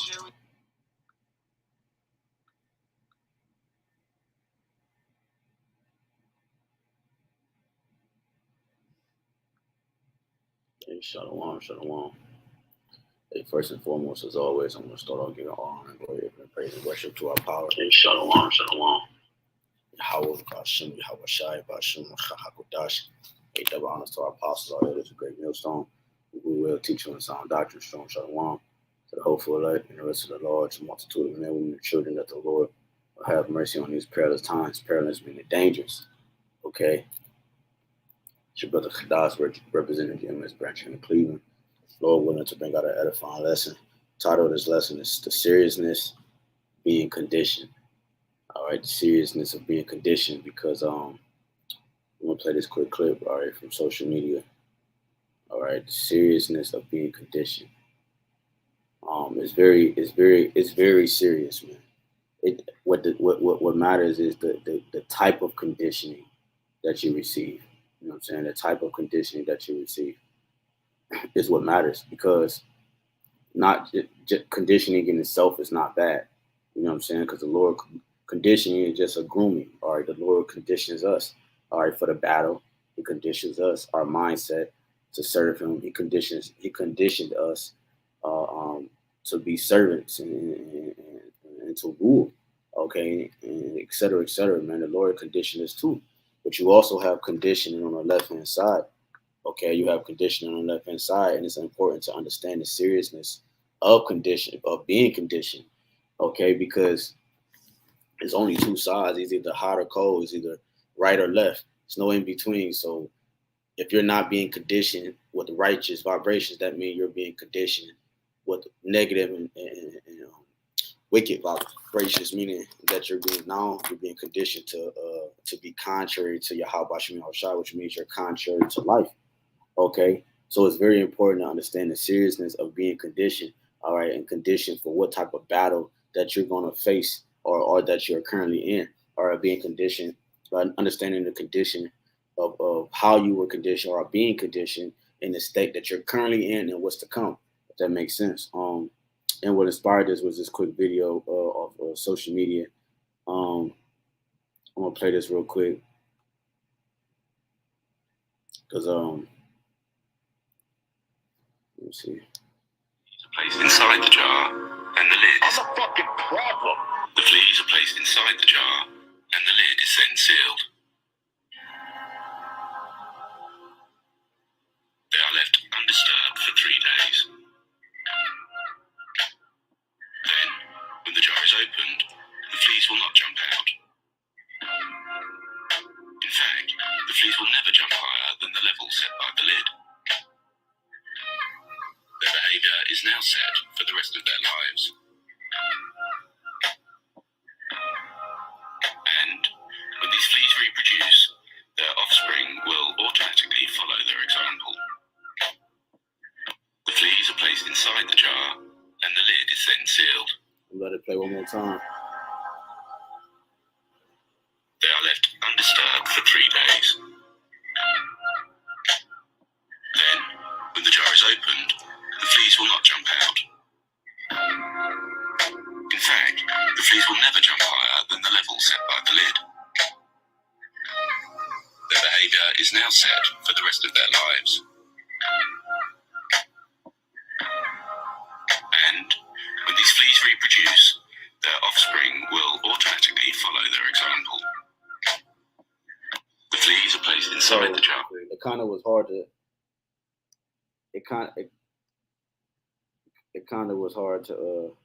Hey, shalom, shalom. Hey, first and foremost, as always, I'm going to start off giving honor and glory and praise and worship to our power. Hey, shalom, shalom. YAHAWAH, BAHASHAM, YAHAWASHI, BAHASHAM, HAQADASH. Hey, double honors to our apostles, our elders, a great millstone. We will teach you in sound doctrine, strong shalom. To the hopeful elect and the rest of the large multitude of men, women, and children, that the Lord will have mercy on these perilous times, perilous meaning dangerous. Okay? It's your brother HAQADASH, representing the MS branch in Cleveland. Lord willing to bring out an edifying lesson. The title of this lesson is The Seriousness Being Conditioned. All right, the seriousness of being conditioned, because I'm gonna play this quick clip, all right, from social media. All right, the seriousness of being conditioned. It's very serious, man. What matters is the type of conditioning that you receive. You know what I'm saying? The type of conditioning that you receive is what matters, because not just conditioning in itself is not bad. You know what I'm saying? Because the Lord conditioning is just a grooming. All right, the Lord conditions us, all right, for the battle. He conditions us, our mindset, to serve Him. He conditioned us to be servants and to rule. Okay, and et cetera, man. The Lord conditioned us too. But you also have conditioning on the left hand side. Okay, you have conditioning on the left hand side, and it's important to understand the seriousness of being conditioned. Okay, because there's only two sides. It's either hot or cold. It's either right or left. There's no in between. So if you're not being conditioned with righteous vibrations, that means you're being conditioned with negative and wicked vibrations, meaning that you're being conditioned to be contrary to YAHAWAH, which means you're contrary to life. Okay, so it's very important to understand the seriousness of being conditioned, all right, and conditioned for what type of battle that you're going to face or that you're currently in, or being conditioned, understanding the condition of how you were conditioned or being conditioned in the state that you're currently in and what's to come, if that makes sense. And what inspired this was this quick video of social media. I'm going to play this real quick because let me see. Placed inside the jar, and the lid is a fucking problem. The fleas are placed inside the jar, and the lid is then sealed. They are left undisturbed for 3 days. Then, when the jar is opened, the fleas will not jump out. In fact, the fleas will never jump higher than the level set by the lid. Their behavior is now set for the rest of their lives. And when these fleas reproduce, their offspring will automatically follow their example. The fleas are placed inside the jar, and the lid is then sealed. Let it play one more time. They are left undisturbed for 3 days. Then, when the jar is opened, the fleas will not jump out. In fact, the fleas will never jump higher than the level set by the lid. Their behavior is now set for the rest of their lives. And when these fleas reproduce, their offspring will automatically follow their example. The fleas are placed inside the jar. It kind of was hard to. It kind of was hard to.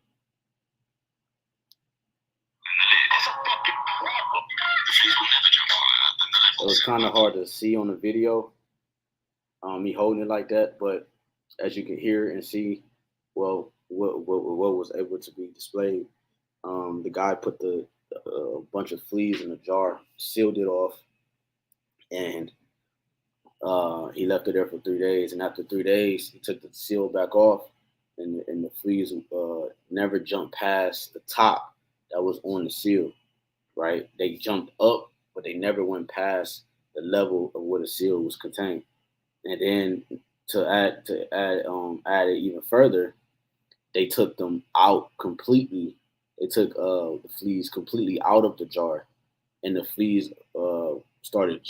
It was kind of hard to see on the video. Me holding it like that, but as you can hear and see, well, what was able to be displayed. The guy put a bunch of fleas in a jar, sealed it off, and he left it there for 3 days. And after 3 days, he took the seal back off, and the fleas never jumped past the top that was on the seal. Right? They jumped up, but they never went past the level of where the seal was contained. And then to add it even further, they took them out completely. They took the fleas completely out of the jar, and the fleas started.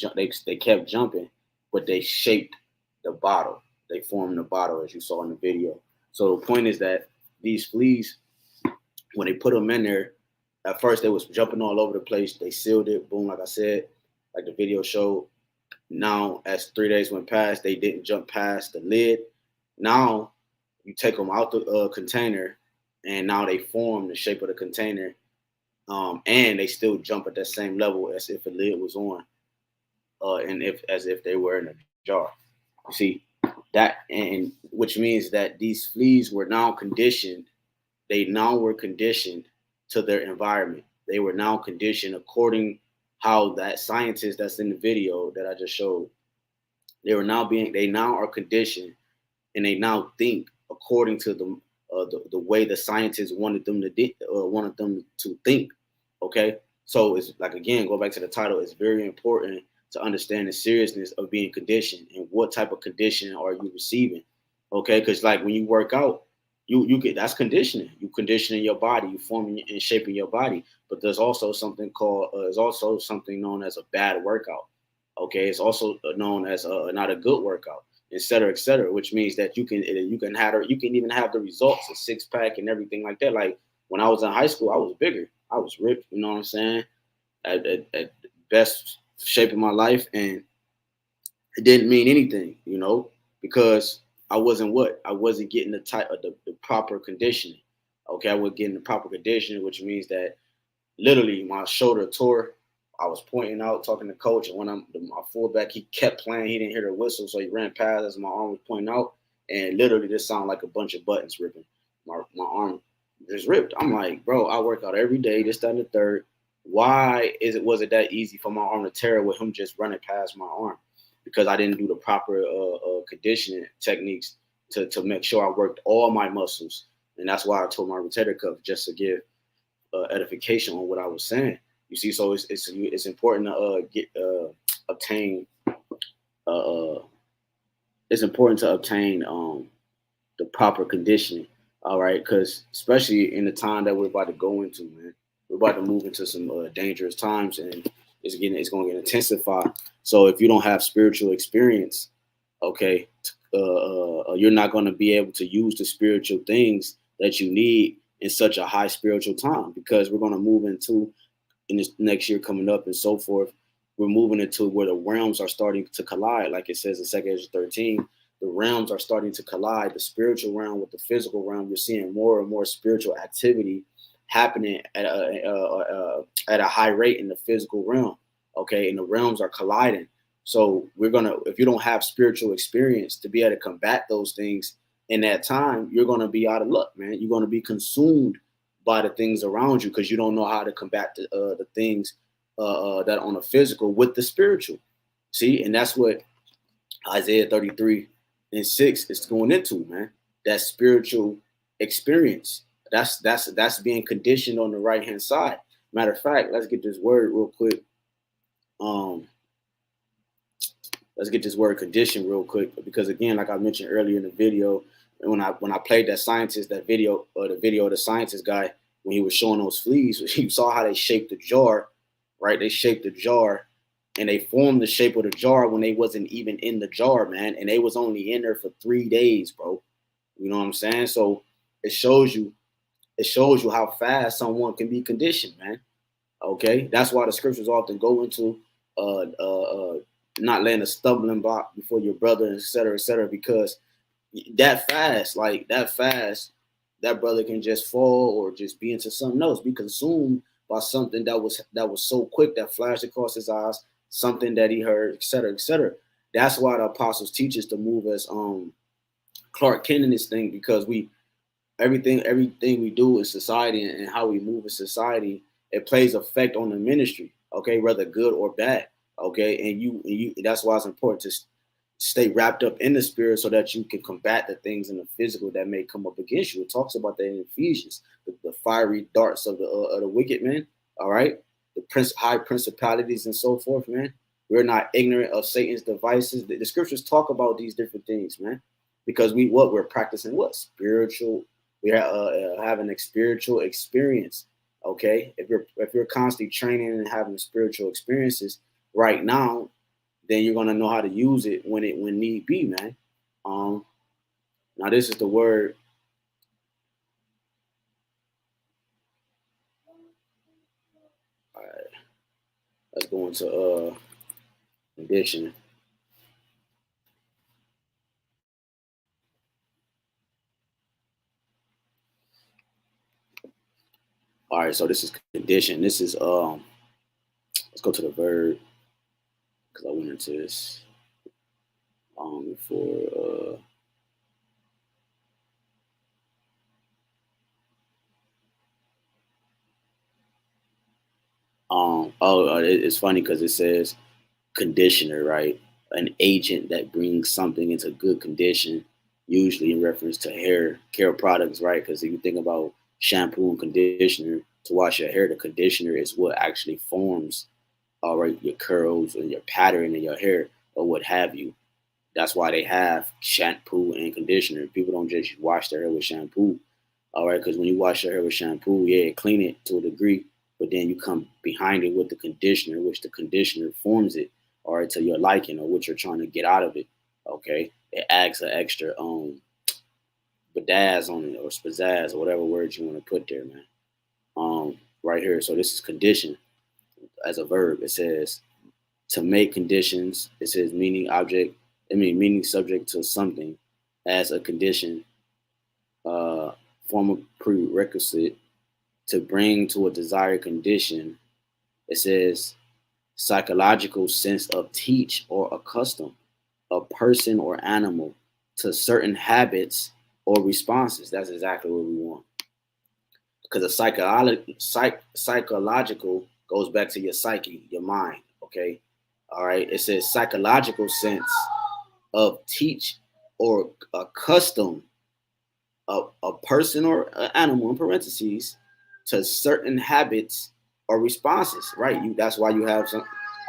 They kept jumping, but they shaped the bottle. They formed the bottle, as you saw in the video. So the point is that these fleas, when they put them in there, at first they was jumping all over the place. They sealed it. Boom, like I said, like the video showed. Now, as 3 days went past, they didn't jump past the lid. Now, you take them out the container, and now they form the shape of the container, and they still jump at that same level as if the lid was on, and as if they were in a jar. You see that, and which means that these fleas were now conditioned. They now were conditioned to their environment. They were now conditioned according how that scientist that's in the video that I just showed. They now are conditioned, and they now think according to the way the scientists wanted them to think. Okay, so it's like, again, go back to the title. It's very important to understand the seriousness of being conditioned and what type of conditioning are you receiving. Okay, because like when you work out, you get, that's conditioning. You conditioning your body, you forming and shaping your body. But there's also something called known as a bad workout. Okay, it's also known as not a good workout, et cetera, which means that you can even have the results, a 6-pack and everything like that. Like when I was in high school, I was bigger, I was ripped. You know what I'm saying? At best shape of my life, and it didn't mean anything, because I wasn't getting the proper conditioning. Okay, I wasn't getting the proper conditioning, which means that literally my shoulder tore. I was pointing out, talking to coach, and when my fullback, he kept playing. He didn't hear the whistle, so he ran past as my arm was pointing out, and literally this sounded like a bunch of buttons ripping. My arm just ripped. I'm like, bro, I work out every day, this, that, and the third. Why was it that easy for my arm to tear with him just running past my arm? Because I didn't do the proper conditioning techniques to make sure I worked all my muscles. And that's why I told my rotator cuff, just to give edification on what I was saying. You see, so it's important to obtain. It's important to obtain the proper conditioning. All right, because especially in the time that we're about to go into, man, we're about to move into some dangerous times, and it's going to get intensified. So if you don't have spiritual experience, okay, you're not going to be able to use the spiritual things that you need in such a high spiritual time, because we're going to move into, in this next year coming up and so forth, we're moving into where the realms are starting to collide. Like it says in 2 Ezra 13, the realms are starting to collide, the spiritual realm with the physical realm. You're seeing more and more spiritual activity happening at a high rate in the physical realm. Okay, and the realms are colliding. So if you don't have spiritual experience to be able to combat those things in that time, you're going to be out of luck, man. You're going to be consumed by the things around you because you don't know how to combat the things that on the physical with the spiritual. See, and that's what Isaiah 33:6 is going into, man. That spiritual experience. That's being conditioned on the right hand side. Matter of fact, let's get this word real quick. Let's get this word condition real quick, because again, like I mentioned earlier in the video, when I played that scientist, the video of the scientist guy, when he was showing those fleas, you saw how they shaped the jar, right? They shaped the jar, and they formed the shape of the jar when they wasn't even in the jar, man. And they was only in there for 3 days, bro. You know what I'm saying? So it shows you how fast someone can be conditioned, man. Okay, that's why the scriptures often go into not laying a stumbling block before your brother, et cetera, because that fast, that brother can just fall or just be into something else, be consumed by something that was so quick, that flashed across his eyes, something that he heard, et cetera. That's why the apostles teach us to move as Clark Kent in this thing, because everything we do in society and how we move in society, it plays effect on the ministry, okay, whether good or bad, okay, and you that's why it's important to stay wrapped up in the spirit so that you can combat the things in the physical that may come up against you. It talks about that in Ephesians, the fiery darts of the wicked man, all right, the high principalities and so forth, man. We're not ignorant of Satan's devices. The scriptures talk about these different things, man, because we're practicing spiritual We are having a spiritual experience. Okay, if you're constantly training and having spiritual experiences right now, then you're gonna know how to use it when need be, man. Now this is the word. All right, let's go into condition. All right, so this is condition. This is let's go to the verb because I went into this before. It's funny because it says conditioner, right? An agent that brings something into good condition, usually in reference to hair care products, right? Because if you think about shampoo and conditioner to wash your hair, the conditioner is what actually forms, all right, your curls and your pattern in your hair or what have you. That's why they have shampoo and conditioner. People don't just wash their hair with shampoo, all right? Because when you wash your hair with shampoo, yeah, clean it to a degree, but then you come behind it with the conditioner, which the conditioner forms it, all right, to your liking or what you're trying to get out of it. Okay, it adds an extra badazz on it or spazzazz or whatever words you want to put there, man. Right here. So this is condition as a verb. It says to make conditions. It says meaning object. Meaning subject to something as a condition, form a prerequisite to bring to a desired condition. It says psychological sense of teach or accustom a person or animal to certain habits or responses. That's exactly what we want. Because psychological goes back to your psyche, your mind. Okay. All right. It says psychological sense of teach or accustom a person or an animal in parentheses to certain habits or responses, right? That's why you have some.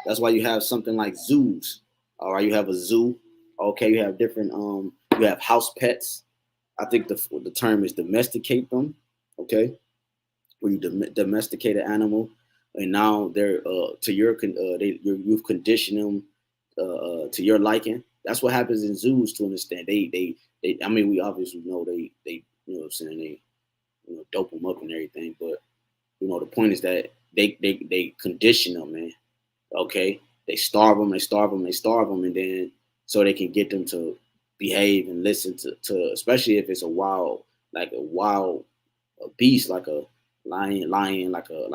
That's why you have something like zoos. All right, you have a zoo. Okay, you have different. You have house pets. I think the term is domesticate them. Okay, where you domesticate an animal, and now they're to your you've conditioned them to your liking. That's what happens in zoos. To understand, they. I mean, we obviously know they you know what I'm saying, they dope them up and everything, but the point is that they condition them, man. Okay, they starve them, they starve them, they starve them, and then so they can get them to behave and listen to especially if it's a wild, like a wild a beast, like a lion, like a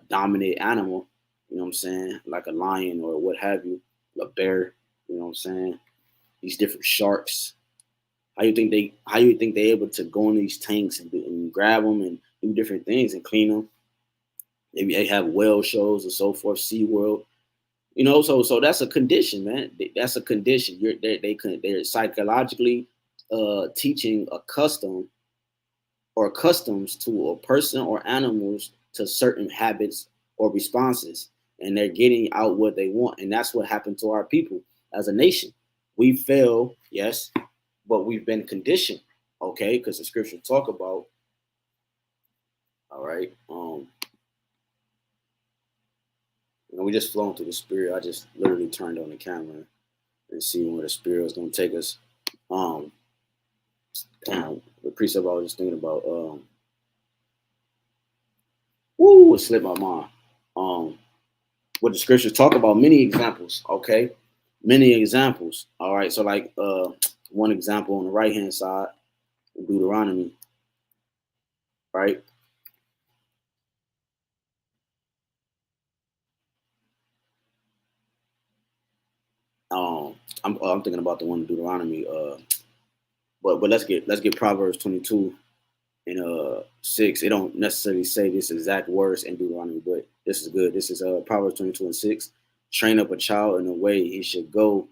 dominant animal. You know what I'm saying? Like a lion or what have you, a bear. You know what I'm saying? These different sharks. How you think they able to go in these tanks and grab them and do different things and clean them? Maybe they have whale shows and so forth, Sea World. So that's a condition, man. That's a condition. They're psychologically teaching a custom or customs to a person or animals to certain habits or responses, and they're getting out what they want, and that's what happened to our people as a nation. We fail, yes, but we've been conditioned, okay, because the scripture talk about, all right, we just flowing through the spirit. I just literally turned on the camera and see where the spirit was going to take us. The precept I was just thinking about, it slipped my mind. What the scriptures talk about, many examples, okay, many examples. All right, so like one example on the right hand side, Deuteronomy, right? I'm thinking about the one in Deuteronomy, but let's get Proverbs 22 and 6. It don't necessarily say this exact words in Deuteronomy, but this is good. This is Proverbs 22 and 6. Train up a child in the way he should go,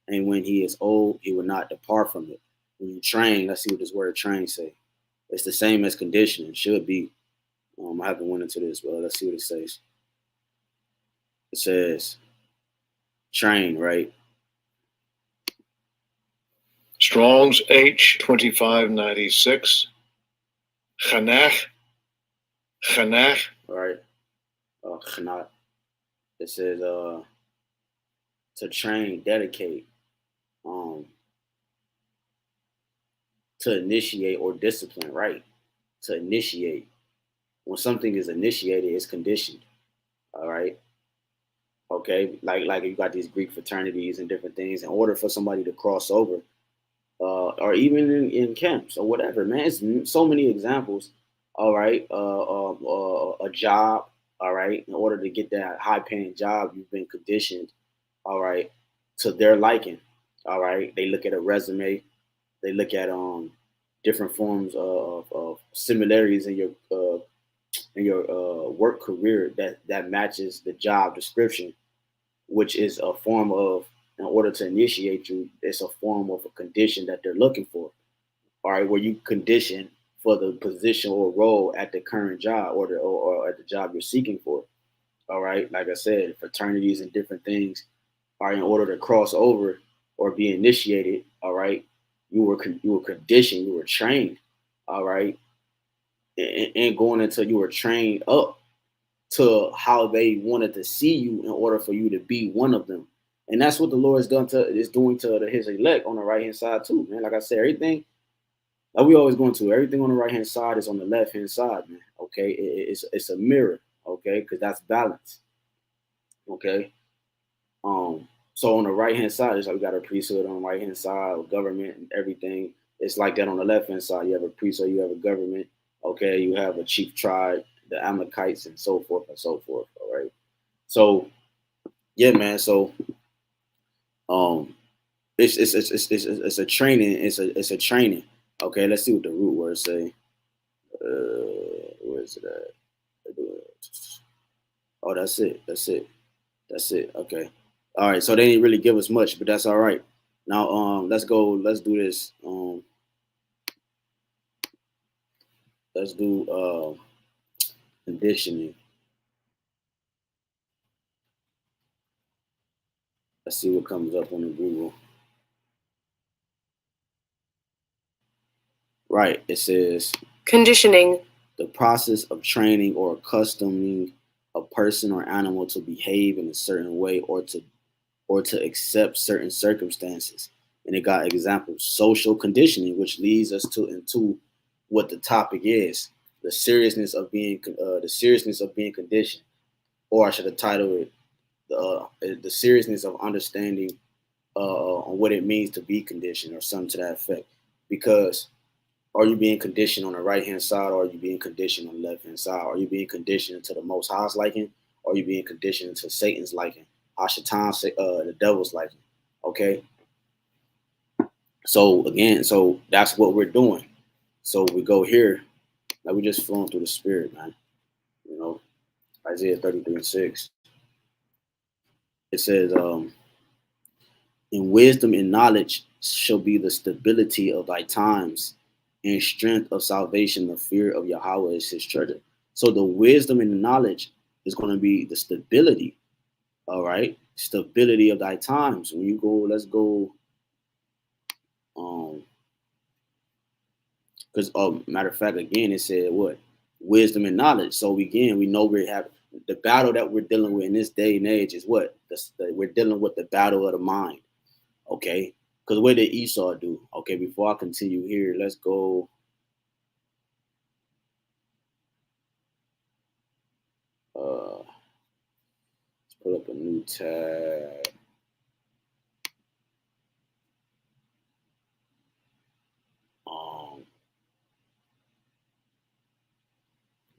and when he is old, he will not depart from it. When you train, let's see what this word train say. It's the same as conditioning, should be. I haven't went into this, but let's see what it says. It says train, right? Strong's H 2596. Chanach. Right. Chanach. It says to train, dedicate, to initiate or discipline, right? To initiate. When something is initiated, it's conditioned. All right. Okay. Like you got these Greek fraternities and different things. In order for somebody to cross over, or even in camps or whatever, man, it's so many examples. All right. A job. All right. In order to get that high paying job, you've been conditioned. All right. To their liking. All right. They look at a resume. They look at different forms of similarities in your work career that matches the job description, which is a form of, in order to initiate you, it's a form of a condition that they're looking for. All right, where you condition for the position or role at the current job or at the job you're seeking for. All right, like I said, fraternities and different things are in order to cross over or be initiated. All right, you were conditioned, you were trained. All right, and going until you were trained up to how they wanted to see you in order for you to be one of them. And that's what the Lord is doing to his elect on the right hand side too, man. Like I said, everything like we always going to, everything on the right hand side is on the left hand side, man. Okay, it's a mirror, okay, because that's balance. Okay, so on the right hand side, it's like we got a priesthood on the right hand side, government and everything. It's like that on the left hand side. You have a priesthood, you have a government. Okay, you have a chief tribe, the Amalekites, and so forth and so forth. All right. So yeah, man. So it's a training. It's a training. Okay, let's see what the root words say. Where is it at? Oh, that's it. That's it. That's it. Okay. All right. So they didn't really give us much, but that's all right. Now, let's go. Let's do this. Let's do conditioning. Let's see what comes up on the Google. Right. It says conditioning, the process of training or accustoming a person or animal to behave in a certain way or to accept certain circumstances. And it got examples: social conditioning, which leads us into what the topic is: the seriousness of being conditioned, or I should have titled it the seriousness of understanding on what it means to be conditioned, or something to that effect. Because are you being conditioned on the right hand side, or are you being conditioned on the left hand side? Are you being conditioned to the Most High's liking, or are you being conditioned to Satan's liking? Hashatan, the devil's liking. Okay. So again, so that's what we're doing. So we go here, like we just flowing through the spirit, man. You know, Isaiah 33:6. It says, in wisdom and knowledge shall be the stability of thy times, and strength of salvation, the fear of Yahweh is his treasure. So the wisdom and the knowledge is going to be the stability. All right. Stability of thy times. When you go, let's go. Because matter of fact, again, it said what? Wisdom and knowledge. So again, we know we have the battle that we're dealing with in this day and age is what? We're dealing with the battle of the mind. Okay. Because what did Esau do? Okay, before I continue here, let's go. Let's pull up a new tab.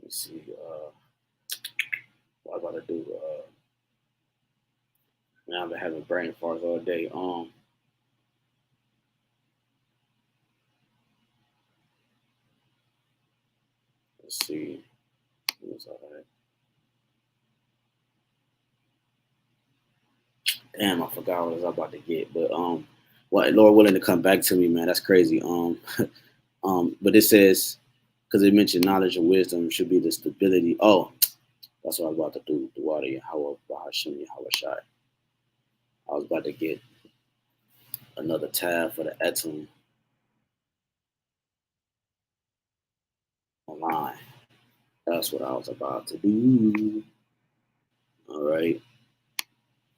Let's see. What I'm about to do? Man, I've been having brain farts all day. Let's see. Damn, I forgot what I was about to get. But what Lord willing to come back to me, man. That's crazy. But it says, because it mentioned knowledge and wisdom should be the stability. Oh, that's what I was about to do. The water, Yahawah, BAHASHAM, YAHAWASHI. I was about to get another tab for the etum. That's what I was about to do. All right.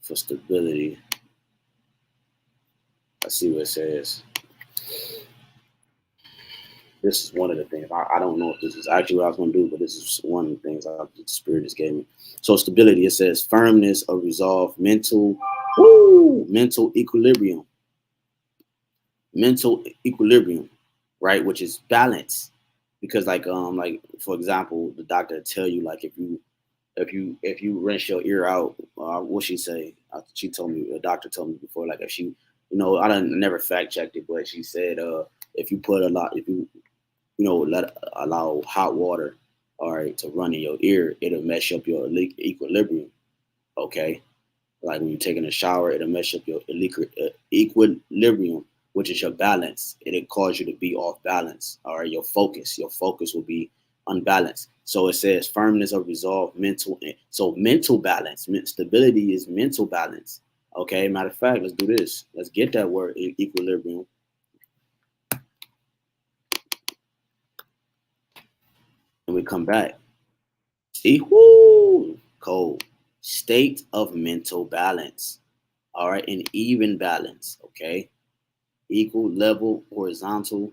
For stability. I see what it says. This is one of the things. I don't know if this is actually what I was going to do, but this is one of the things the Spirit just gave me. So stability, it says firmness of resolve, mental equilibrium. Mental equilibrium, right? Which is balance. Because like for example, the doctor tell you like if you rinse your ear out, what she say? She told me, a doctor told me before, like if she, I done never fact checked it, but she said if you put if you allow hot water, all right, to run in your ear, it'll mess up your equilibrium. Okay, like when you're taking a shower, it'll mess up your equilibrium, which is your balance. It'll cause you to be off balance. All right, your focus will be unbalanced. So it says firmness of resolve, mental. So mental balance, stability is mental balance. Okay, matter of fact, let's do this. Let's get that word equilibrium. And we come back. See, whoo, cold. State of mental balance. All right, an even balance. Okay, equal, level, horizontal.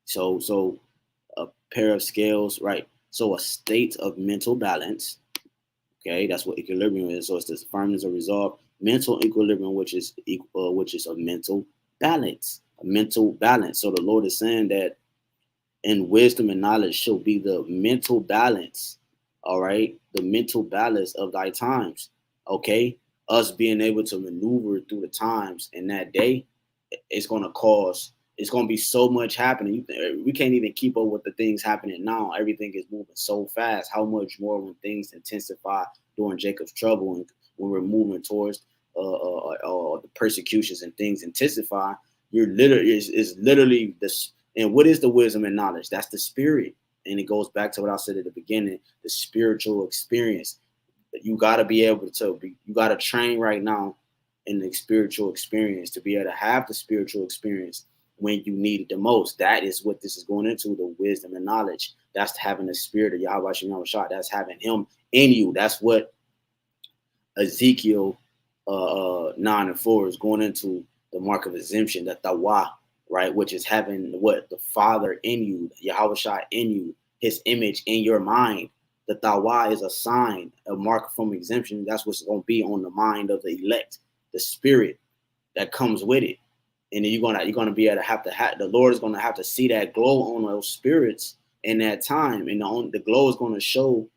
So a pair of scales, right? So a state of mental balance. Okay, that's what equilibrium is. So it's this firmness of resolve, mental equilibrium, which is a mental balance. A mental balance. So the Lord is saying that in wisdom and knowledge shall be the mental balance. All right, the mental balance of thy times. Okay, us being able to maneuver through the times in that day, it's going to be so much happening. We can't even keep up with the things happening now. Everything is moving so fast. How much more when things intensify during Jacob's trouble and when we're moving towards the persecutions and things intensify? You're literally is literally this. And what is the wisdom and knowledge? That's the spirit. And it goes back to what I said at the beginning, the spiritual experience. You got to be able to you got to train right now in the spiritual experience to be able to have the spiritual experience when you need it the most. That is what this is going into, the wisdom and knowledge. That's having the spirit of YAHAWASHI. That's having him in you. That's what Ezekiel 9:4 is going into, the mark of exemption, the Tawah, right? Which is having what? The Father in you, YAHAWASHI in you, his image in your mind. The Tawah is a sign, a mark from exemption. That's what's going to be on the mind of the elect, the spirit that comes with it. And then you're gonna be able to have the Lord is gonna have to see that glow on those spirits in that time. And the glow is gonna show,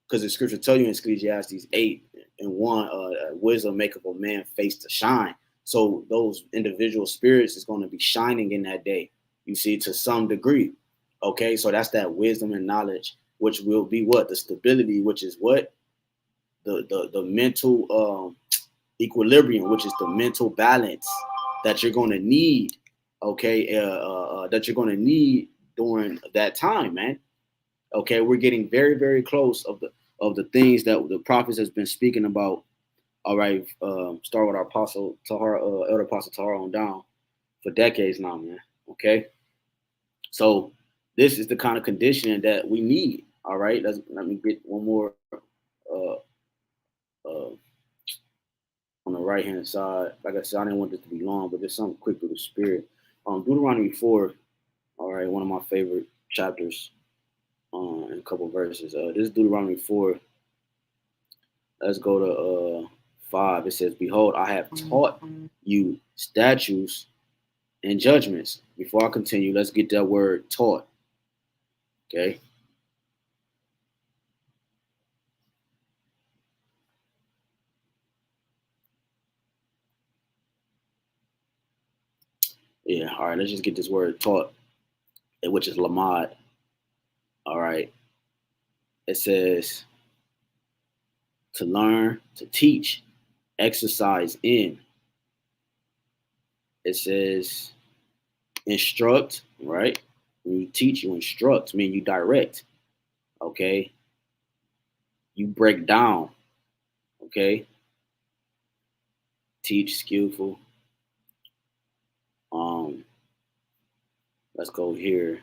because the scripture tell you in Ecclesiastes 8:1, wisdom maketh a man face to shine. So those individual spirits is gonna be shining in that day, you see, to some degree. Okay, so that's that wisdom and knowledge, which will be what? The stability, which is what? The mental equilibrium, which is the mental balance that you're going to need, okay, that you're going to need during that time, man. Okay, we're getting very, very close of the things that the prophets has been speaking about. All right, start with our apostle Tahar, elder apostle Tahar on down for decades now, man. Okay, so this is the kind of conditioning that we need. All right, let me get one more uh, uh, on the right hand side. Like I said, I didn't want this to be long, but just something quick through the spirit. Deuteronomy 4, all right, one of my favorite chapters, in a couple verses. This is Deuteronomy 4. Let's go to 5. It says, behold, I have taught you statutes and judgments. Before I continue, let's get that word taught. Okay. Yeah, all right, let's just get this word taught, which is lamad. All right. It says to learn, to teach, exercise in. It says instruct, right? When you teach, you instruct, mean you direct. Okay. You break down. Okay. Teach, skillful. Let's go here.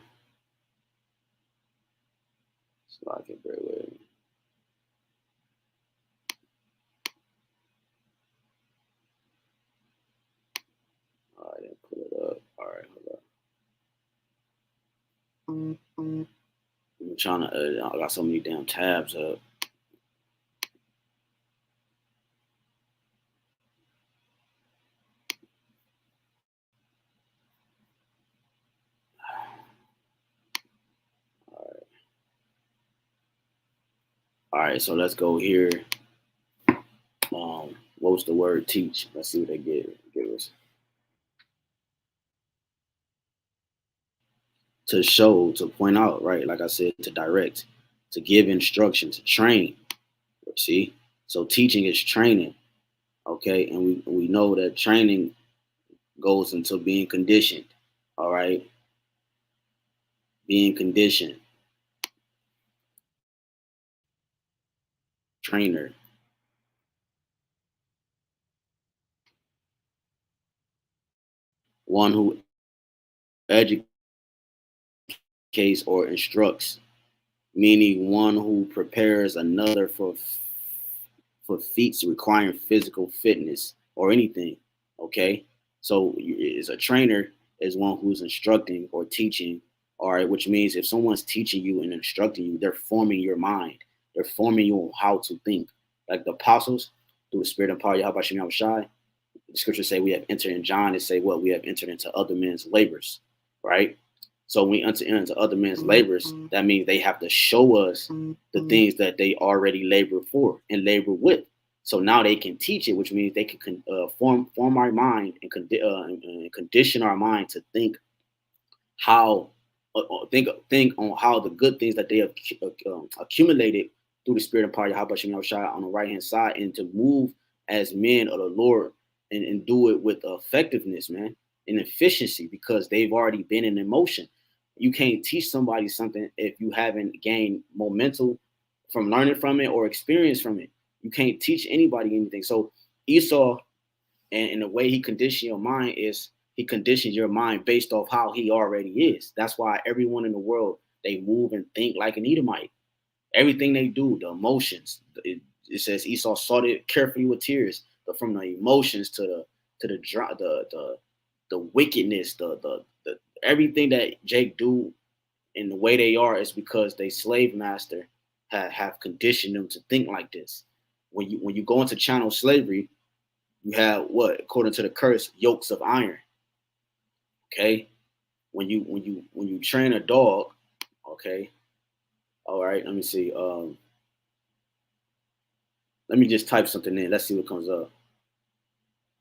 So I can bear with me. All right, then pull it up. All right, hold up. I'm trying to. I got so many damn tabs up. All right, so let's go here. What was the word teach? Let's see what they give us. To show, to point out, right? Like I said, to direct, to give instruction, to train. See? So teaching is training. Okay, and we know that training goes into being conditioned. All right. Being conditioned. Trainer. One who educates or instructs, meaning one who prepares another for feats requiring physical fitness or anything. Okay, so as a trainer is one who's instructing or teaching. All right, which means if someone's teaching you and instructing you, they're forming your mind. They're forming you on how to think. Like the apostles, through the spirit and power, YAHWASHI. The scriptures say we have entered in John. It say what we have entered into other men's labors, right? So when we enter into other men's labors, that means they have to show us the things that they already labor for and labor with. So now they can teach it, which means they can form our mind and condition our mind to think how think on how the good things that they have accumulated through the spirit and power of HaQADASH on the right hand side, and to move as men of the Lord and do it with effectiveness, man, and efficiency, because they've already been in emotion. You can't teach somebody something if you haven't gained momentum from learning from it or experience from it. You can't teach anybody anything. So Esau, and the way he conditions your mind is he conditions your mind based off how he already is. That's why everyone in the world, they move and think like an Edomite. Everything they do, the emotions. It says Esau sought it carefully with tears. But from the emotions to the wickedness, the everything that Jake do and the way they are is because they slave master have conditioned them to think like this. When you go into chattel slavery, you have what, according to the curse, yokes of iron. Okay, when you train a dog, okay. All right, let me see. Let me just type something in. Let's see what comes up.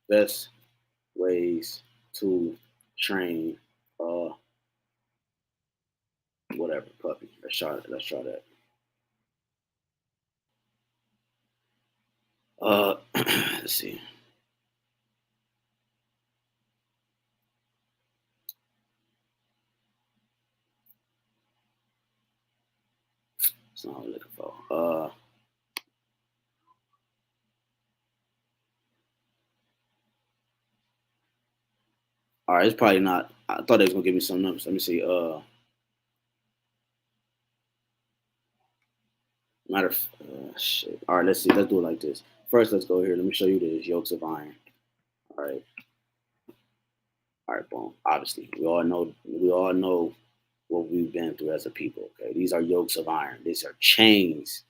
Best ways to train whatever puppy. Let's try that. Let's see. That's not what I'm looking for. All right, it's probably not. I thought they was gonna give me some numbers. Let me see. Shit. All right, let's see. Let's do it like this. First, let's go here. Let me show you the yokes of iron. All right. All right, boom. Obviously, we all know what we've been through as a people. Okay, these are yokes of iron. These are chains.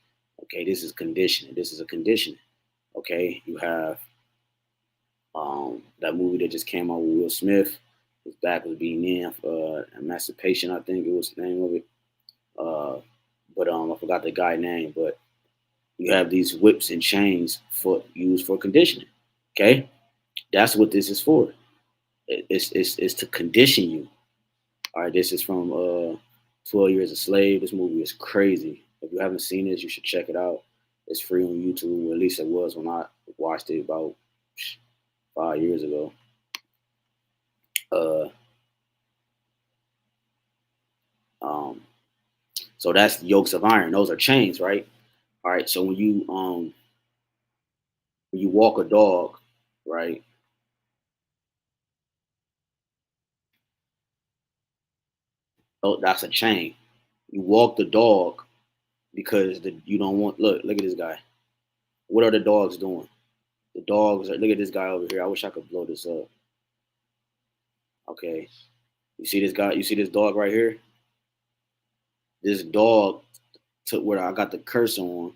Okay, this is conditioning. This is a conditioning. Okay, you have that movie that just came out with Will Smith. His back was being in Emancipation, I think it was the name of it. But I forgot the guy's name. But you have these whips and chains used for conditioning. Okay, that's what this is for. It's to condition you. All right, this is from 12 Years a Slave. This movie is crazy. If you haven't seen this, you should check it out. It's free on YouTube. At least it was when I watched it about 5 years ago. Uh, um, so that's yokes of iron. Those are chains, right? All right. So when you walk a dog, right? Oh, that's a chain. You walk the dog, because you don't want. Look at this guy. What are the dogs doing? The dogs are. Look at this guy over here. I wish I could blow this up. Okay, you see this guy? You see this dog right here? This dog took where I got the cursor on.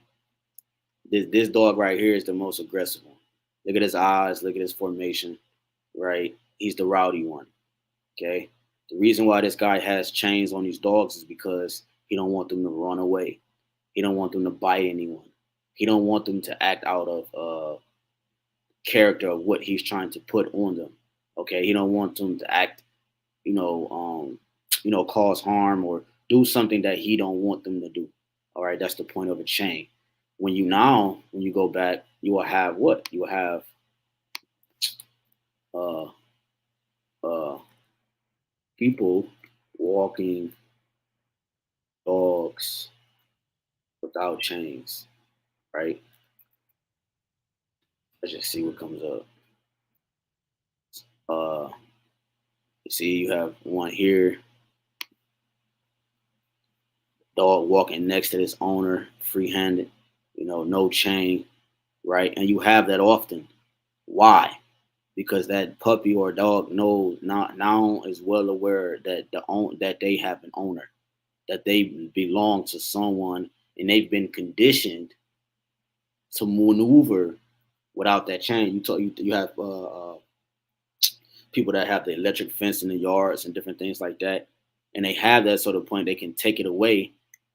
This dog right here is the most aggressive one. Look at his eyes. Look at his formation. Right, he's the rowdy one. Okay, the reason why this guy has chains on these dogs is because he don't want them to run away. He don't want them to bite anyone. He don't want them to act out of character of what he's trying to put on them. Okay, he don't want them to act, cause harm or do something that he don't want them to do. All right, that's the point of a chain. When you go back, you will have what? You will have people walking dogs without chains, right? Let's just see what comes up. You see, you have one here, dog walking next to this owner, free-handed, no chain, right? And you have that often. Why? Because that puppy or dog knows now is well aware that that they have an owner, that they belong to someone, and they've been conditioned to maneuver without that chain. You have people that have the electric fence in the yards and different things like that, and they have that sort of point they can take it away.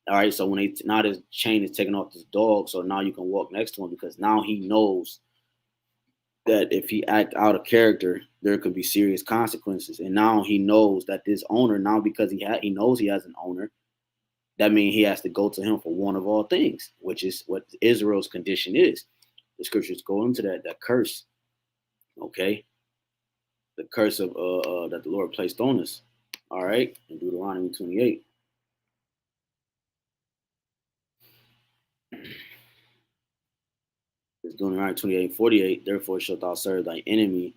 All right, so when now this chain is taken off this dog, so now you can walk next to him because now he knows that if he act out of character, there could be serious consequences. And now he knows that this owner, now because he knows he has an owner, that means he has to go to him for one of all things, which is what Israel's condition is. The scriptures go into that curse, okay? The curse of that the Lord placed on us. All right, in Deuteronomy 28. It's Deuteronomy 28:48. Therefore shalt thou serve thy enemy.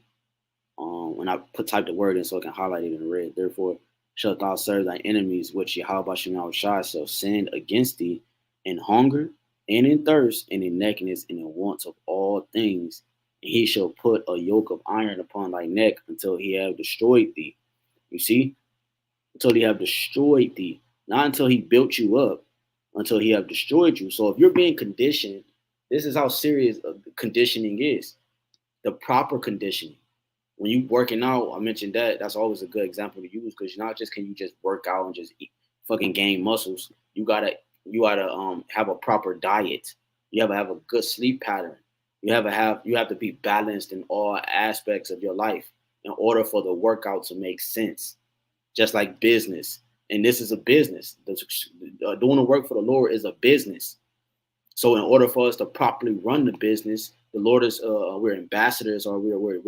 When I type the word in so I can highlight it in red. Therefore shalt thou serve thy enemies, which YAHWASHI shall send against thee in hunger and in thirst and in nakedness and in wants of all things. And he shall put a yoke of iron upon thy neck until he have destroyed thee. You see? Until he have destroyed thee. Not until he built you up, until he have destroyed you. So if you're being conditioned, this is how serious conditioning is. The proper conditioning. When you working out, I mentioned that's always a good example to use because not just can you just work out and just fucking gain muscles. You gotta have a proper diet. You have to have a good sleep pattern. You have to be balanced in all aspects of your life in order for the workout to make sense. Just like business, and this is a business. Doing the work for the Lord is a business. So in order for us to properly run the business, the Lord is we're ambassadors or we're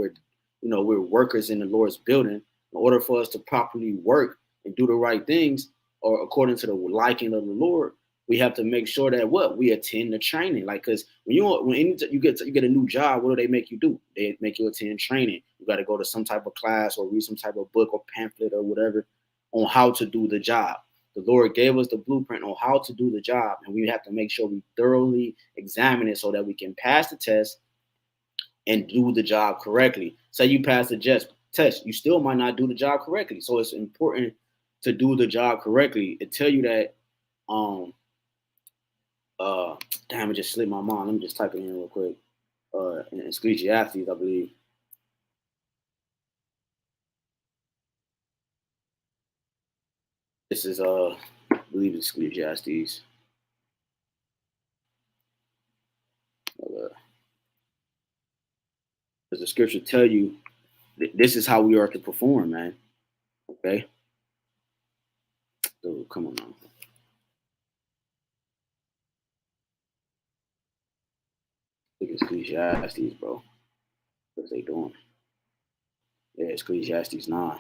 workers in the Lord's building. In order for us to properly work and do the right things, or according to the liking of the Lord, we have to make sure that we attend the training. Like, because when you get a new job, what do they make you do? They make you attend training. You got to go to some type of class or read some type of book or pamphlet or whatever on how to do the job. The Lord gave us the blueprint on how to do the job, and we have to make sure we thoroughly examine it so that we can pass the test and do the job correctly. Say you pass the test, you still might not do the job correctly. So it's important to do the job correctly. It tell you that, damn, it just slipped my mind. Let me just type it in real quick. In Ecclesiastes, I believe. This is I believe it's Ecclesiastes. Does the scripture tell you this is how we are to perform, man? Okay. So come on now. Look at Ecclesiastes, bro. What they doing? Yeah, Ecclesiastes 9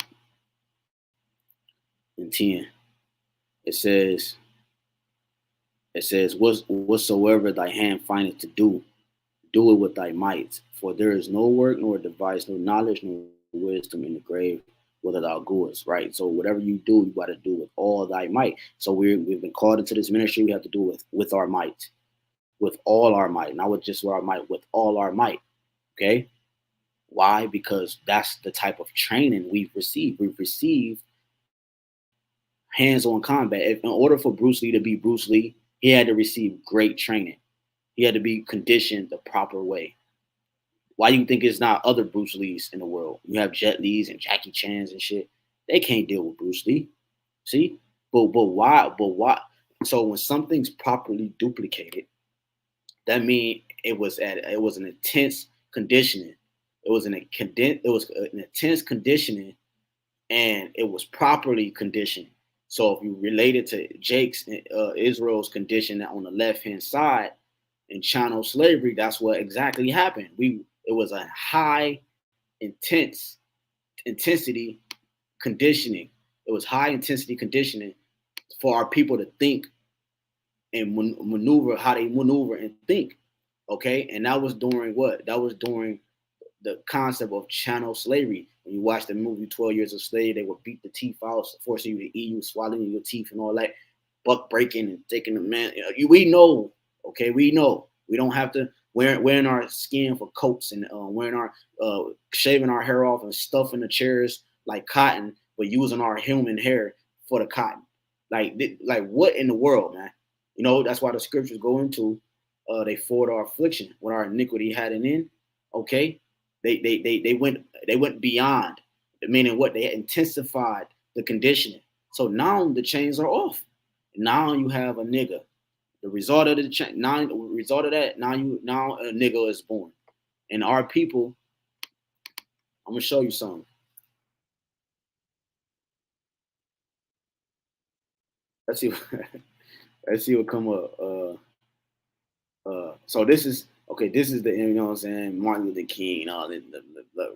and 10. It says, whatsoever thy hand findeth to do, do it with thy might. For there is no work, nor device, no knowledge, nor wisdom in the grave, where that thou goest, right? So whatever you do, you got to do with all thy might. So we've been called into this ministry. We have to do it with our might, with all our might, not with just our might, with all our might. Okay. Why? Because that's the type of training we've received. We've received hands-on combat. If in order for Bruce Lee to be Bruce Lee, he had to receive great training. He had to be conditioned the proper way. Why do you think it's not other Bruce Lees in the world? You have Jet Lees and Jackie Chans and shit. They can't deal with Bruce Lee. See? But why? But why? So when something's properly duplicated, that means it was an intense conditioning. It was an intense conditioning, and it was properly conditioned. So if you relate it to Jake's Israel's condition on the left hand side in chattel slavery, that's what exactly happened. It was a high intensity conditioning. It was high intensity conditioning for our people to think and maneuver, how they maneuver and think. Okay. And that was during what? That was during the concept of chattel slavery. When you watch the movie 12 Years a Slave, they would beat the teeth out, forcing you to eat, you swallowing your teeth and all that, buck breaking and taking the man. We know, okay, we know. We don't have to wearing our skin for coats and wearing our shaving our hair off and stuffing the chairs like cotton, but using our human hair for the cotton. Like what in the world, man? You know, that's why the scriptures go into they forward our affliction when our iniquity had an end. Okay. They went beyond, meaning what? They intensified the conditioning. So now the chains are off. Now you have a nigga. The result of the now a nigga is born. And our people, I'm gonna show you something. Let's see. Let's see what come up. So this is okay. This is the, you know what I'm saying, Martin Luther King, all the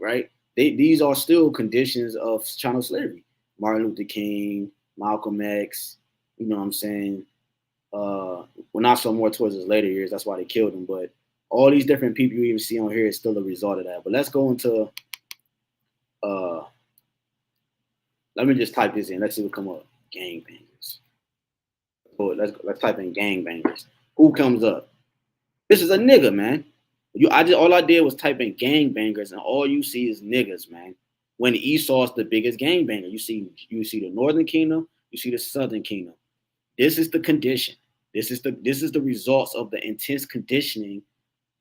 right. These are still conditions of chattel slavery. Martin Luther King, Malcolm X. You know what I'm saying. Well, not so more towards his later years. That's why they killed him. But all these different people you even see on here is still a result of that. But let's go into. Let me just type this in. Let's see what come up. Gangbangers. So let's type in gangbangers. Who comes up? This is a nigga, man. All I did was type in gangbangers, and all you see is niggas, man. When Esau's the biggest gangbanger, you see the Northern Kingdom, you see the Southern Kingdom. This is the condition. This is the results of the intense conditioning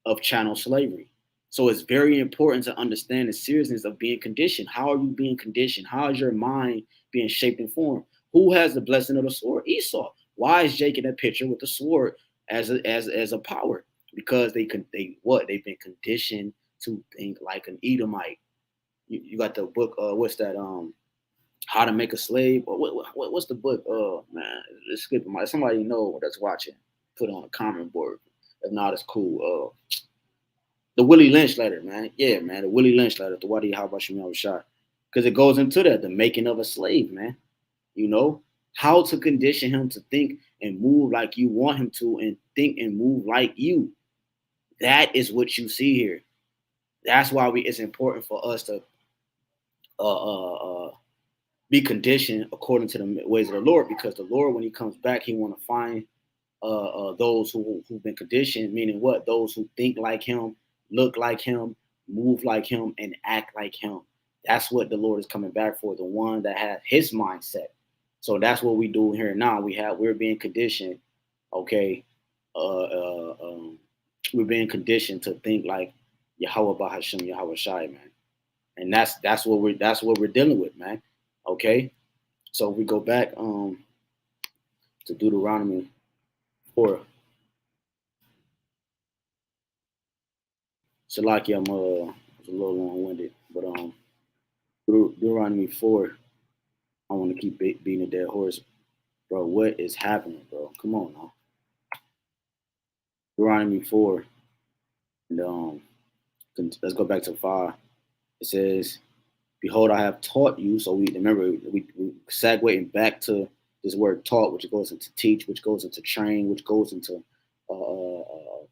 of chattel slavery. So it's very important to understand the seriousness of being conditioned. How are you being conditioned? How is your mind being shaped and formed? Who has the blessing of the sword? Esau. Why is Jake in that picture with the sword as a power? Because they've been conditioned to think like an Edomite. You got the book. What's that? How to Make a Slave. What's the book? Man, it's skipping my. Somebody know that's watching. Put it on a comment board. If not, it's cool. The Willie Lynch letter, man. Yeah, man. The Willie Lynch letter. The YAHAWAH. Because it goes into that, the making of a slave, man. You know, how to condition him to think and move like you want him to, and think and move like you. That is what you see here. That's why it's important for us to be conditioned according to the ways of the Lord, because the Lord, when he comes back, he want to find those who've been conditioned, meaning what? Those who think like him, look like him, move like him, and act like him. That's what the Lord is coming back for, the one that has his mindset. So that's what we do here now. We're being conditioned, okay. We're being conditioned to think like Yahawah BAHASHAM, YAHAWASHI, man. And that's what we're dealing with, man. Okay. So if we go back to Deuteronomy 4. Salaki, I'm was a little long-winded, but Deuteronomy 4. I want to keep beating a dead horse, bro. What is happening, bro? Come on now. Deuteronomy 4, and let's go back to 5. It says, "Behold, I have taught you." So we segueing back to this word "taught," which goes into teach, which goes into train, which goes into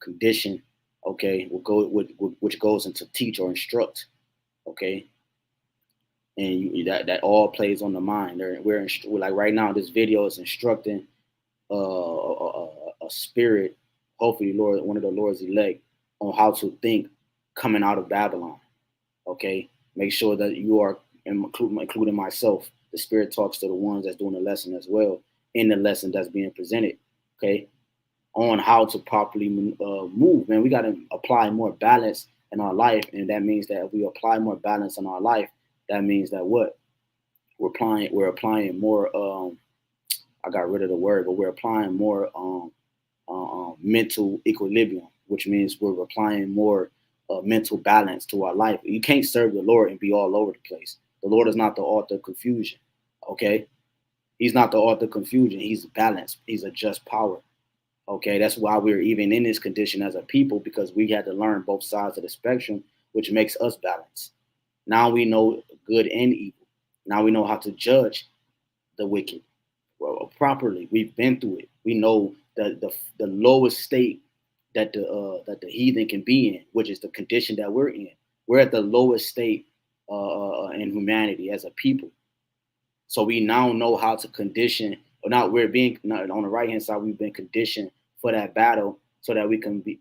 condition. Okay, which goes into teach or instruct. Okay, and that all plays on the mind. We're like right now, this video is instructing a spirit, hopefully Lord, one of the Lord's elect, on how to think coming out of Babylon. Okay, make sure that you are, including myself. The Spirit talks to the ones that's doing the lesson as well in the lesson that's being presented. Okay, on how to properly move. Man, we got to apply more balance in our life, and that means that if we apply more balance in our life, that means that what we're applying more. I got rid of the word, but we're applying more mental equilibrium, which means we're applying more mental balance to our life. You can't serve the Lord and be all over the place. The Lord is not the author of confusion. Okay, He's not the author of confusion. He's balanced. He's a just power. Okay, that's why we're even in this condition as a people, because we had to learn both sides of the spectrum, which makes us balanced. Now we know good and evil. Now we know how to judge the wicked properly. We've been through it. We know the lowest state that the heathen can be in, which is the condition that we're in. We're at the lowest state in humanity as a people. So we now know how to condition. Or not, we're being on the right hand side. We've been conditioned for that battle so that we can be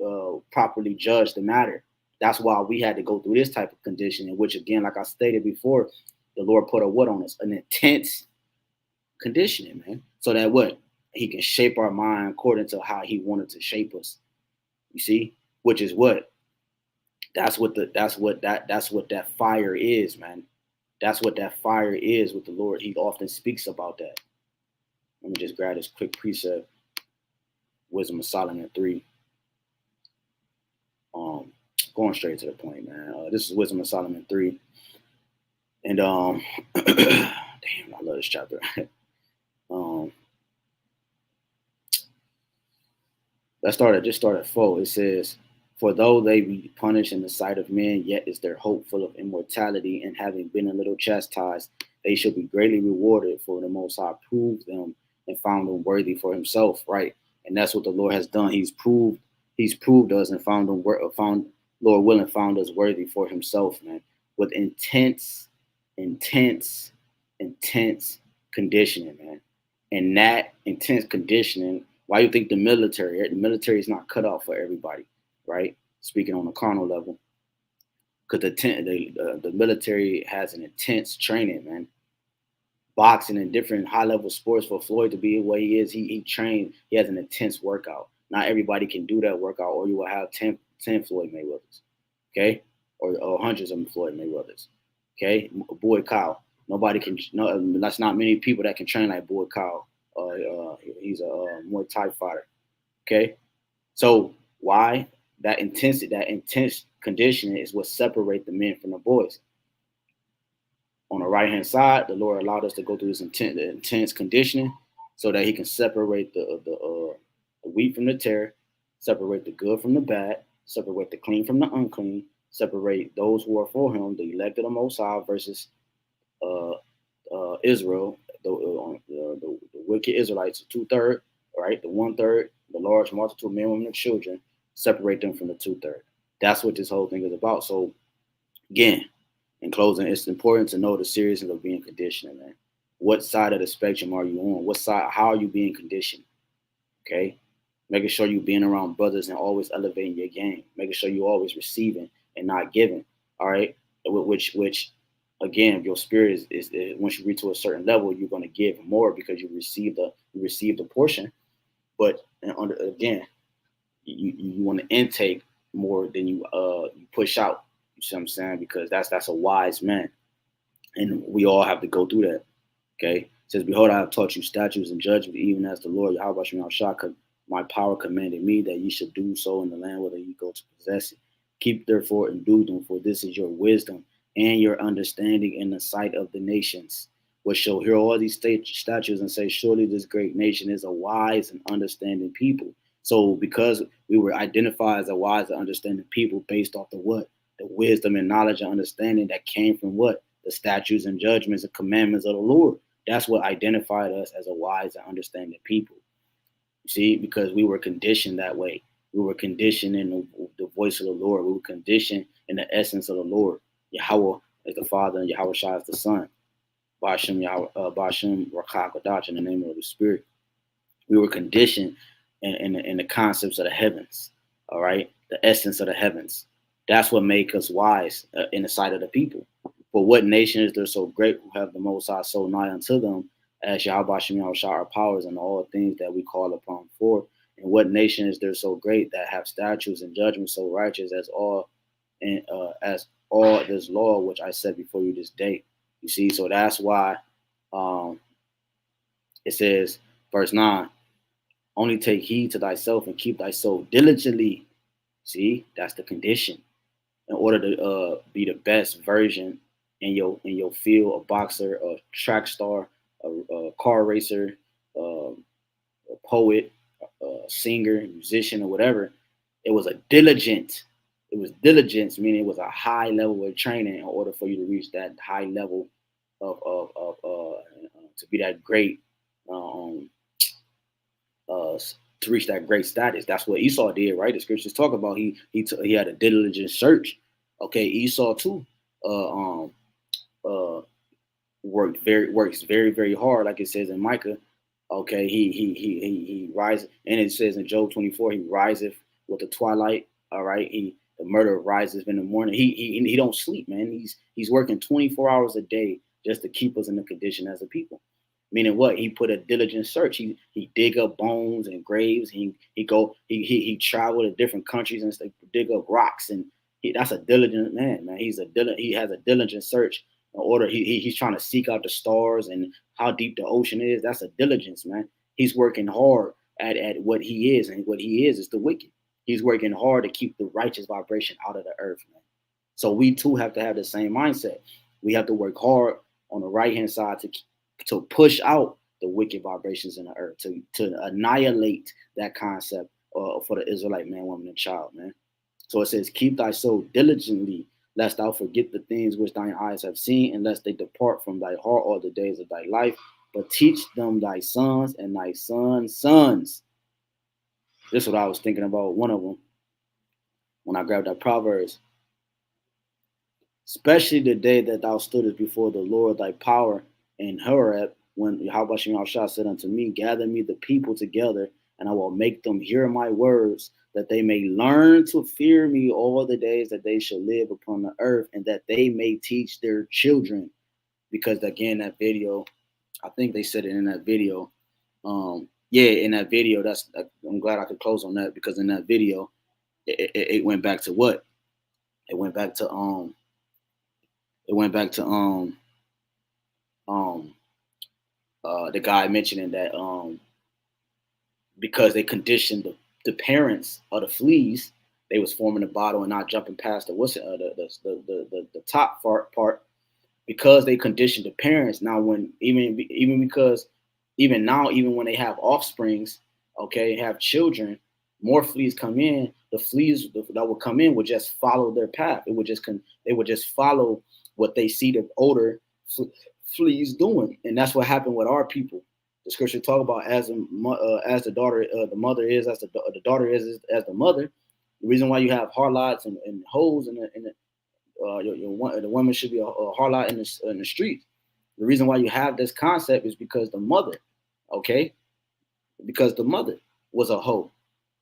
properly judge the matter. That's why we had to go through this type of conditioning, which again, like I stated before, the Lord put a what on us? An intense conditioning, man. So that what? He can shape our mind according to how he wanted to shape us. You see? Which is what? That's what that fire is, man. That's what that fire is with the Lord. He often speaks about that. Let me just grab this quick precept. Wisdom of Solomon 3. Going straight to the point, man. This is Wisdom of Solomon 3. And damn, I love this chapter. Let's start at 4. It says, "For though they be punished in the sight of men, yet is their hope full of immortality, and having been a little chastised, they shall be greatly rewarded, for the Most High proved them and found them worthy for himself," right? And that's what the Lord has done. He's proved us and found Lord willing, found us worthy for himself, man, with intense conditioning, man. And that intense conditioning, why you think the military is not cut out for everybody, right? Speaking on a carnal level, because the military has an intense training, man. Boxing and different high-level sports, for Floyd to be what he is, he trained. He has an intense workout. Not everybody can do that workout, or you will have 10 Floyd Mayweathers, okay? Or hundreds of Floyd Mayweathers, okay? Boy Kyle. Nobody can. No, that's not many people that can train like Boy Kyle. He's a Muay Thai fighter, okay? So why? That intense conditioning is what separates the men from the boys. On the right-hand side, the Lord allowed us to go through this intense conditioning so that he can separate the wheat from the tare, separate the good from the bad, separate the clean from the unclean, separate those who are for him, the elect of the Most High, versus Israel, the wicked Israelites, 2/3, right? The 1/3, the large multitude of men, women, and children, separate them from the 2/3. That's what this whole thing is about. So, again, in closing, it's important to know the seriousness of being conditioned, man. What side of the spectrum are you on? What side? How are you being conditioned? Okay, making sure you're being around brothers and always elevating your game. Making sure you're always receiving and not giving. All right, which again, your spirit is once you reach to a certain level, you're going to give more because you received a portion. But again, you want to intake more than you push out. You see what I'm saying? Because that's a wise man, and we all have to go through that. Okay, it says, "Behold, I have taught you statutes and judgment, even as the Lord YAHWASHI, my power commanded me that ye should do so in the land whether ye go to possess it. Keep therefore and do them, for this is your wisdom and your understanding in the sight of the nations, which shall hear all these statutes and say, surely this great nation is a wise and understanding people." So because we were identified as a wise and understanding people based off the what? The wisdom and knowledge and understanding that came from what? The statutes and judgments and commandments of the Lord. That's what identified us as a wise and understanding people. You see, because we were conditioned that way. We were conditioned in the voice of the Lord. We were conditioned in the essence of the Lord, Yahweh, is the Father, and Yahawashi is the Son. BAHASHAM, BAHASHAM, Rawchaa, HAQADASH, in the name of the Spirit. We were conditioned in the concepts of the heavens, all right? The essence of the heavens. That's what make us wise in the sight of the people. For what nation is there so great who have the Most High so nigh unto them, as Yahawashi Yahawashi our powers and all things that we call upon for? And what nation is there so great that have statutes and judgments so righteous as all this law which I set before you this day? You see, so that's why it says, verse 9, only take heed to thyself and keep thy soul diligently. See, that's the condition. In order to be the best version in your field, a boxer, a track star, a car racer, a poet, a singer, musician, or whatever, it was diligence, meaning it was a high level of training in order for you to reach that high level of to be that great, to reach that great status. That's what Esau did, right? The scriptures talk about he had a diligent search. Okay, Esau too works very, very hard, like it says in Micah. Okay, he rises, and it says in Job 24, he riseth with the twilight. All right, the murderer rises in the morning. He don't sleep, man. He's working 24 hours a day just to keep us in the condition as a people. Meaning what? He put a diligent search. He dig up bones and graves. He traveled to different countries and dig up rocks, and that's a diligent man. He has a diligent search in order. He's trying to seek out the stars and how deep the ocean is. That's a diligence, man. He's working hard at what he is, and what he is the wicked. He's working hard to keep the righteous vibration out of the earth, man. So we too have to have the same mindset. We have to work hard on the right hand side to push out the wicked vibrations in the earth, to annihilate that concept for the Israelite man, woman, and child, man. So it says, keep thy soul diligently, lest thou forget the things which thine eyes have seen, and lest they depart from thy heart all the days of thy life. But teach them thy sons and thy sons' sons. This is what I was thinking about, one of them, when I grabbed that Proverbs. Especially the day that thou stoodest before the Lord thy power in Horeb, when Yahawashi Yahawashi said unto me, gather me the people together, and I will make them hear my words, that they may learn to fear me all the days that they shall live upon the earth, and that they may teach their children. Because again, that video, I think they said it in that video. In that video, I'm glad I could close on that, because in that video, it went back to what? It went back to the guy mentioning that because they conditioned the parents of the fleas, they was forming the bottle and not jumping past the top part, because they conditioned the parents. Now when even when they have offsprings, okay, have children, more fleas come in. The fleas that will come in would just follow their path. They would just follow what they see the older fleas doing, and that's what happened with our people. The scripture talk about as the daughter, the mother is as the daughter is as the mother. The reason why you have harlots and hoes the woman should be a harlot in the street. The reason why you have this concept is because the mother, okay, because the mother was a hoe,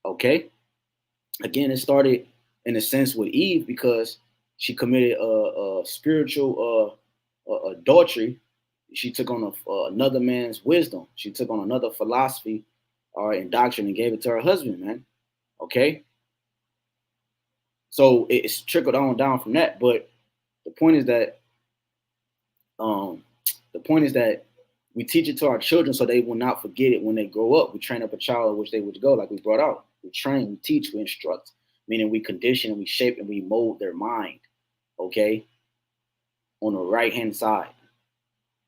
okay. Again, it started in a sense with Eve because she committed a spiritual adultery. She took on another man's wisdom. She took on another philosophy and doctrine and gave it to her husband, man. Okay. So it's trickled on down from that. But the point is that we teach it to our children so they will not forget it when they grow up. We train up a child in which they would go, like we brought out. We train, we teach, we instruct, meaning we condition, and we shape, and we mold their mind, okay, on the right-hand side,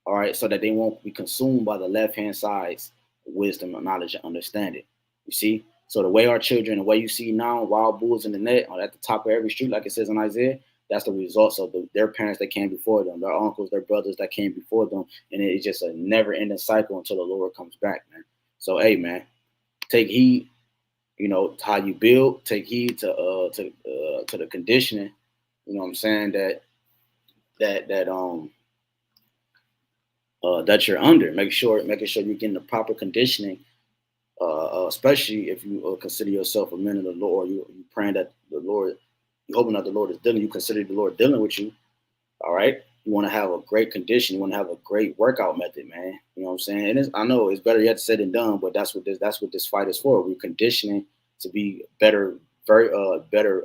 all right, so that they won't be consumed by the left-hand side's wisdom, knowledge, and understanding. You see? So the way our children, the way you see now, wild bulls in the net, or at the top of every street, like it says in Isaiah, that's the results of their parents that came before them, their uncles, their brothers that came before them, and it's just a never-ending cycle until the Lord comes back, man. So, hey, man, take heed. You know, how you build, take heed to the conditioning, you know what I'm saying, that that you're under. Making sure you're getting the proper conditioning, especially if you consider yourself a man of the Lord. You praying that the Lord, you hoping that the Lord is dealing. You consider the Lord dealing with you. All right. You want to have a great condition. You want to have a great workout method, man. You know what I'm saying? And I know it's better yet said than done, but that's what this fight is for. We're conditioning to be better, better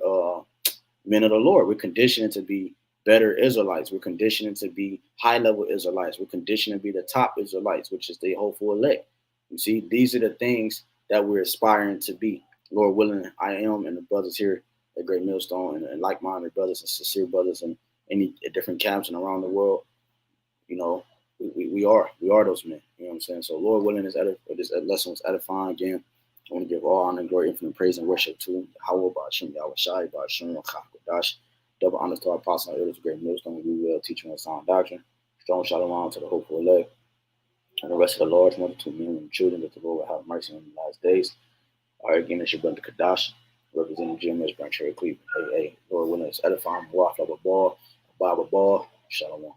men of the Lord. We're conditioning to be better Israelites. We're conditioning to be high-level Israelites. We're conditioning to be the top Israelites, which is the hopeful elect. You see, these are the things that we're aspiring to be. Lord willing, I am, and the brothers here at Great Millstone, and like-minded brothers and sincere brothers and any different camps and around the world, you know, we are those men. You know what I'm saying? So Lord willing, this lesson was edifying. Again, I want to give all honor and glory, infinite praise and worship to YAHAWAH, BAHASHAM, YAHAWASHI, BAHASHAM, HAQADASH. Double honors to our apostle and elders of Great Millstone. We will teach on sound doctrine. Strong shalom to the hopeful elect and the rest of the large multitude, men and children, that the Lord will have mercy on the last days. All right, again, it's your brother Kadash, representing GMS Branch Cherry Cleveland. Hey, Lord willing, it's edifying. Walk like a ball, Bible ball. Shalom.